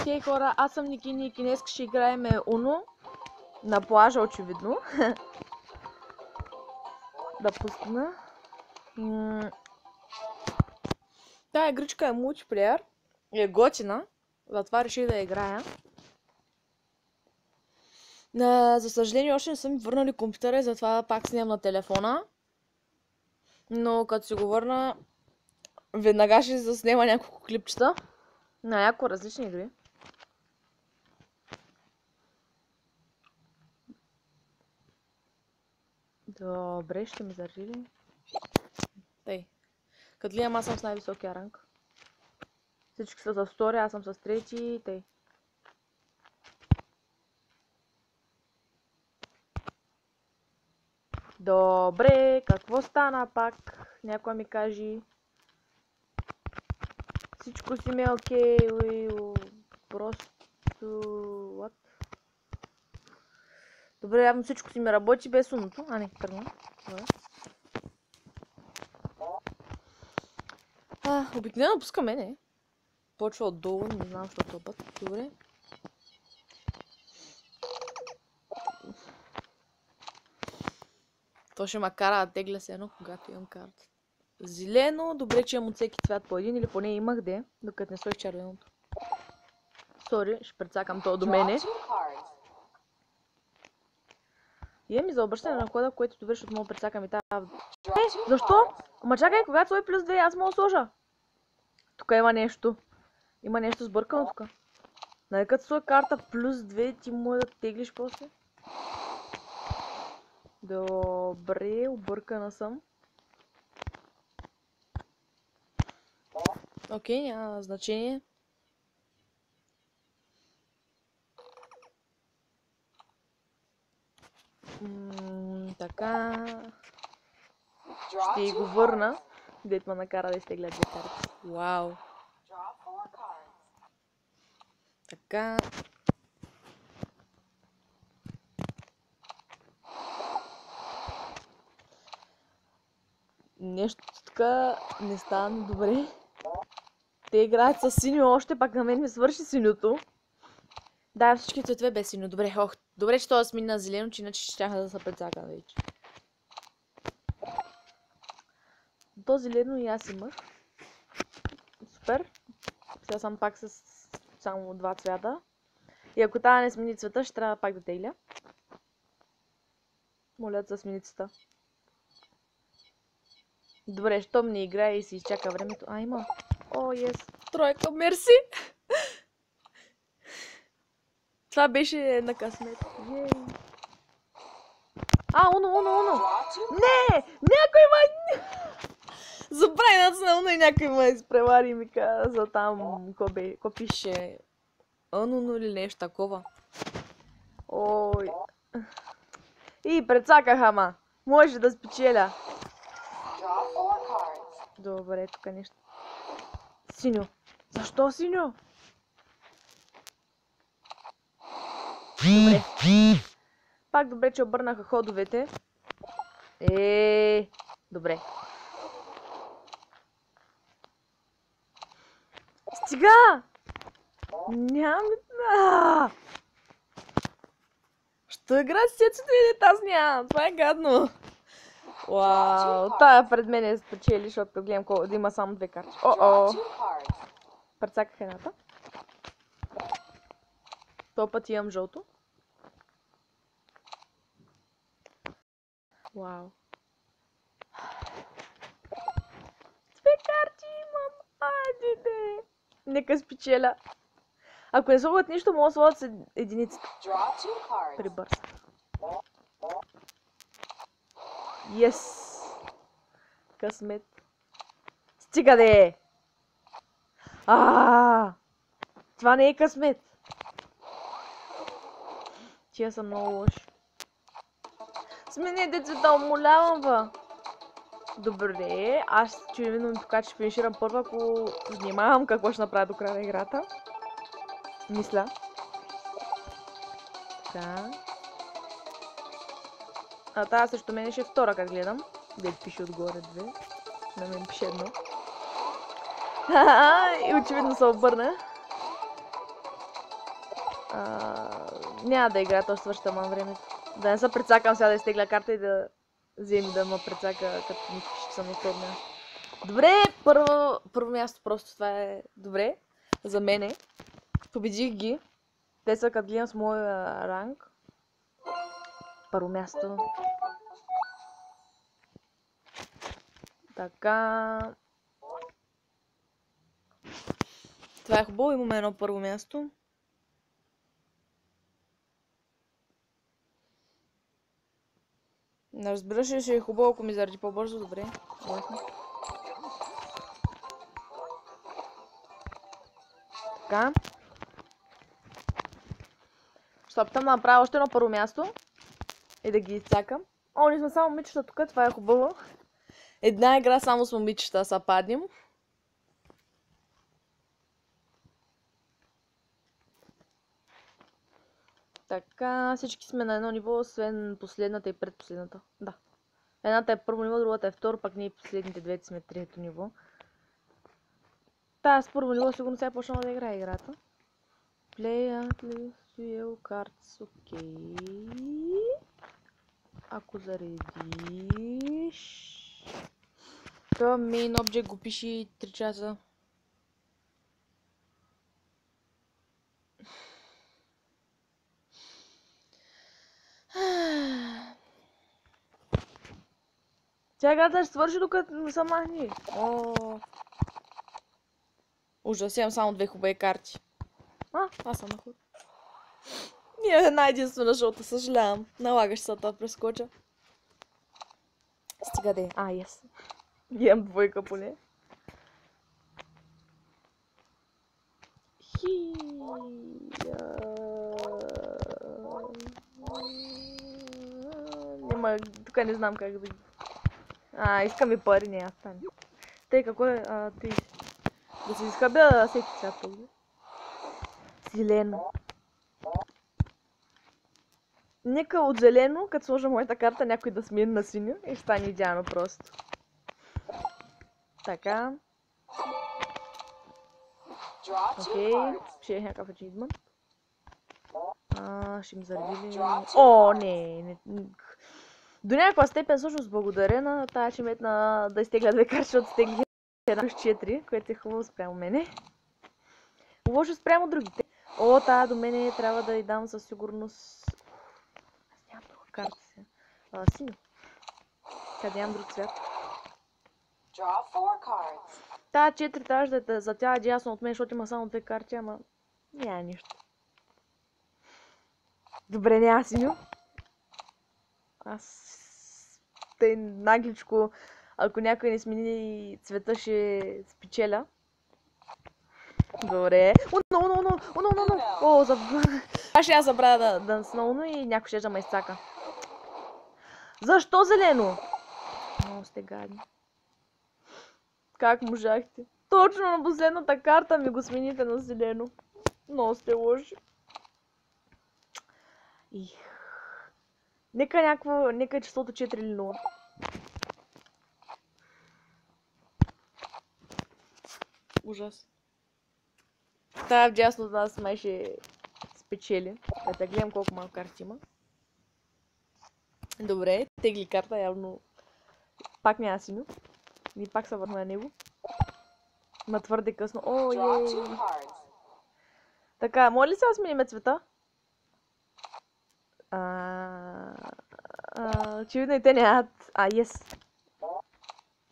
Хей хора, аз съм Ники, днес ще играем Uno на плажа, очевидно. Да пусна. Тая игричка е мултиплеер и е готина, затова реших да играя. За съжаление още не са ми върнали компютъра и затова пак снимам на телефона. Но като си го върна, веднага ще заснема няколко клипчета на няколко различни игри. Добре, ще ми заради ли? Тъй. Като гледам, аз съм с най-високия ранг. Всички са с втори, аз съм с трети. Тъй. Добре, какво стана пак? Някой ми кажи. Всичко си ми е окей. Просто... What? Добре, явно всичко си ми работи без умното. А, не, тръгна. Обикновено пускаме, не. Почва отдолу, не знам, защо този път. Добре. То ще ме кара да тегля се едно, когато имам карта. Зелено, добре, че имам от всеки цвят по един, или поне имах де, докато не сложих червеното. Сори, ще прецакам то до мене. Имам и за обръщане на хода, което добре, защото мога прецакам и тази... Защо? Ама чакай, когато сложи плюс 2, аз мога да сложа. Тук има нещо. Има нещо сбъркано тук. Нали като сложи карта плюс 2, ти може да теглиш после? Добре, объркана съм. Окей, няма значение. Така. Ще го върна. Дето ме накара да изтегля две карти. Вау. Така. Нещо така не стана добре. Те играят с синьо още, пак на мен ми свърши синьото. Да, всички цветове без синьо. Добре, добре, че това смени на зелено, че иначе ще да се прецака вече. То зелено и аз имах. Супер. Сега съм пак с само два цвята. И ако тази не смени цвета, ще трябва пак да тегля. Моля да смени цвета. Добре, щом не играе и си изчака времето. Има. О, ес. Тройка, мерси! Това беше на късмет. Уно! Не! Някой ма... Забрави на и някой ма изпревари и ми каза там, ко пише... Уно или нещо такова. Ой... И прецаках, ама. Може да спечеля. Добре, тук нещо. Синьо. Защо синьо? Добре. Пак добре, че обърнаха ходовете. Добре. Стига! Нямам... Що играят с сецето и аз нямам? Това е гадно. Вау, тая пред мен е спечели, защото гледам да има само две карти. Прецаках едната. Този път имам жълто. Вау. Две карти имам. Айде. Нека спечеля. Ако не слагат нищо, мога да слагат с единицата. Прибърза. Yes! Късмет. Стига де! Това не е късмет. Тия са много лоши. Сменете цвета, умолявам ба. Добре, аз очевидно ми покажа, че финиширам първа, ако внимавам какво ще направя до края на играта. Мисля. Да. Тази също мен ще е втора, как гледам. Дед пише отгоре две. На мен пише едно. И очевидно се обърна. Няма да играя, то ще свърши тъмън времето. Да не се прецакам сега да изтегля карта и да вземи да ме прецака, като ми пише, че съм на второ място. Добре, първо място просто това е добре за мене. Победих ги. Те са като гледам с моя ранг. Първо място. Така. Това е хубаво, имаме едно първо място. Не разбираш ли, ще е хубаво, ако ми заради по-бързо, добре. Така. Ще опитам да направя още едно първо място. И да ги изцакам. О, ние сме само момичета тук, това е хубаво. Една игра само с момичета са паднем. Така, всички сме на едно ниво, освен последната и предпоследната. Да. Едната е първо ниво, другата е второ, пак ние последните двете сме трето ниво. Та, с първо ниво сигурно сега е почнала да играе играта. Play at least dual cards, окей. Ако заредиш... Това main object го пише 3 часа. Тя играта ще свърши докато не се махни. Ужас, имам само 2 хубави карти. Аз съм на ход. Ние една единствена, защото съжалявам. Налагаш се да прескоча. Стига де. Yes. Имам двойка поне. Няма, тук не знам как да ги... искам и пари, не аз стане. Тъй, какво е? Ти... Да си изхъбя всеки цвят този. Зелено. Нека от зелено, като сложа моята карта, някой да смени на синьо и ще стане идеално просто. Така. Окей, ще е някакъв achievement. Ще ми зареди ли... не. До някаква степен всъщност благодаря на тая чемет да изтегля 2 карти, защото стегли 1+4, което е хубаво спрямо мене. Лошо спрямо другите. Тая до мене трябва да й дам със сигурност... Аз нямам друга карта си. Синьо. Къде нямам друг цвят? Тая 4 трябваше да е за тя ясно от мен, защото има само 2 карти, ама няма нищо. Добре, няма синьо. Аз тъй нагличко, ако някой не смени цвета, ще спечеля. Добре. Аз ще я забравя да сноуно и някой ще да ме изцака. Защо зелено? Много сте гадни. Как можахте? Точно на последната карта ми го смените на зелено. Много сте лоши. Нека е числото 4 или 0. Ужас. Тая вдясно от нас май ще спечели. Да гледам колко малко карти има. Добре, тегли карта, явно пак няма синьо. И пак се върна на него. Ма твърде късно. Така, може ли сега смениме цвета? Очевидно и те нямат. Yes.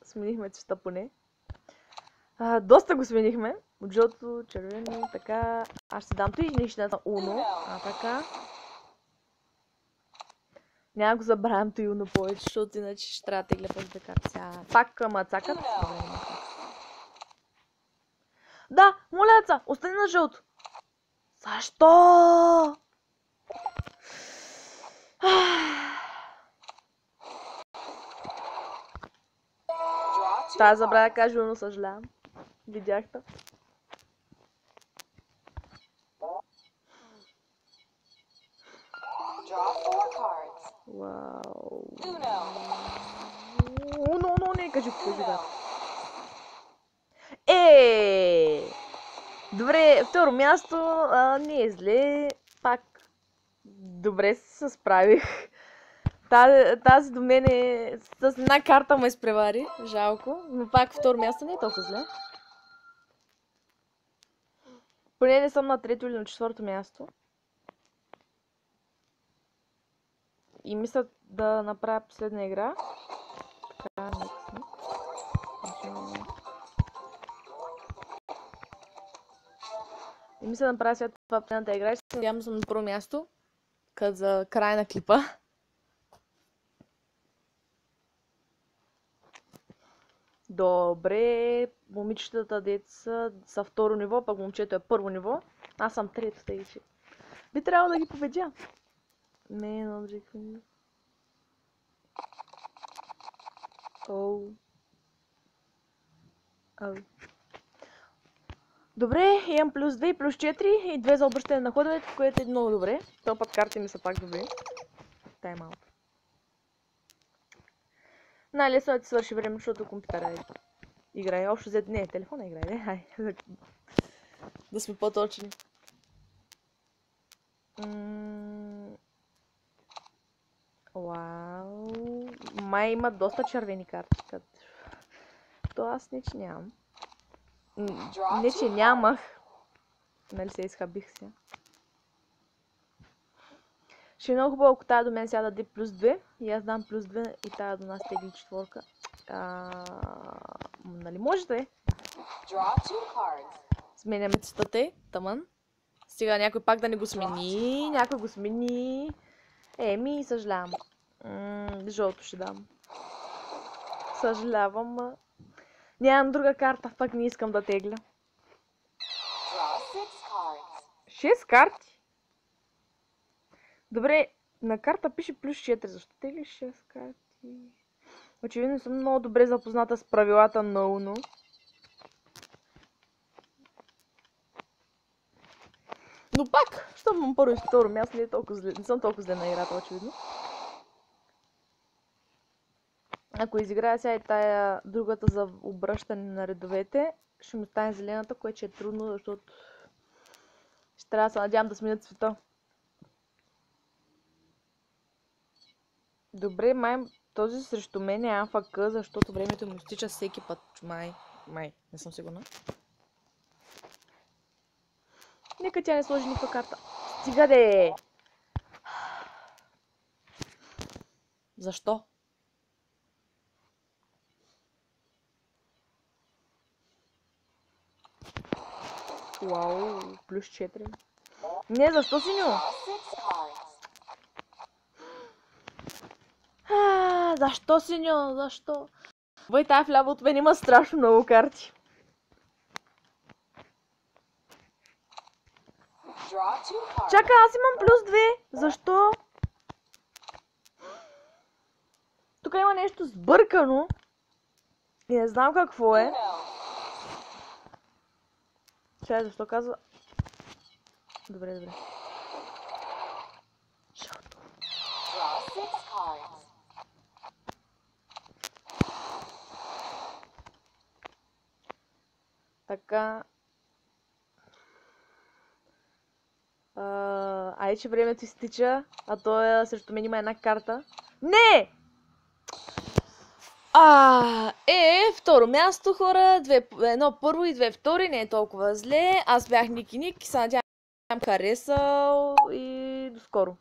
Сменихме цвета поне. Доста го сменихме. От жълто, червено, така. Аз ще дам той и ще дам Уно. Така. Няма го забравям той Уно повече, защото иначе ще трябва да тегля първите карти. Пак ма цакат. Да, моля деца, остани на жълто. Защо? Тая забравя да кажа, но съжалявам. Видяхте. Вау. Не, кажи да. Добре, второ място не е зле. пак добре се справих. Тази до мен с една карта ме изпревари, жалко, но пак второ място не е толкова зле. Поне не съм на трето или на четвърто място. И мисля да направя последна игра. Така, и мисля да направя след това последната игра и се надявам да съм на първо място. Като за край на клипа. Добре, момичетата деца са второ ниво, пък момчето е първо ниво. Аз съм трето, тъй че би трябвало да ги победя. Main object. Добре, имам плюс 2 и плюс 4 и 2 за обръщане на ходовете, което е много добре. Това път карти ми са пак добре. Тайм аут. Най-лесно да ти свърши време, защото компютъра играе. Общо взето не е телефона играе, хай. Да сме по-точни. Вау. Май има доста червени карти. То аз не че нямам. Не че нямах. Нали се изхабих се. Ще е много хубаво, ако тази до мен сега даде плюс 2 и аз дам плюс 2 и тази до нас тегли четворка. Нали може да е? Сменяме цветата, тъмън. Сега някой пак да не го смени. Някой го смени. Еми, съжалявам. Жълто ще дам. Съжалявам. Нямам друга карта, пак не искам да тегля. 6 карти? Добре, на карта пише плюс 4. Защо теглиш 6 карти? Очевидно съм много добре запозната с правилата на Uno. Но пак, щом имам първо и второ място, не съм толкова зле на играта, очевидно. Ако изиграя сега и тая другата за обръщане на редовете, ще му стане зелената, което ще е трудно, защото ще трябва да се надявам да сменя цвета. Добре, май този срещу мен е АФК, защото времето му стича всеки път. Май, не съм сигурна. Нека тя не сложи никаква карта. Стига де! Защо? Вау, плюс 4. Не, защо синьо? Защо синьо? Защо? Бой, тая вляво от мен има страшно много карти. Чакай, аз имам плюс 2. Защо? Тук има нещо сбъркано. И не знам какво е. Чай, защо казва? Добре. Жълто. Така. Ай, че времето изтича, а той срещу мен има една карта. Не! Второ място, хора. Едно първо и 2 втори. Не е толкова зле. Аз бях Ники Ник и се надявам харесал и до скоро.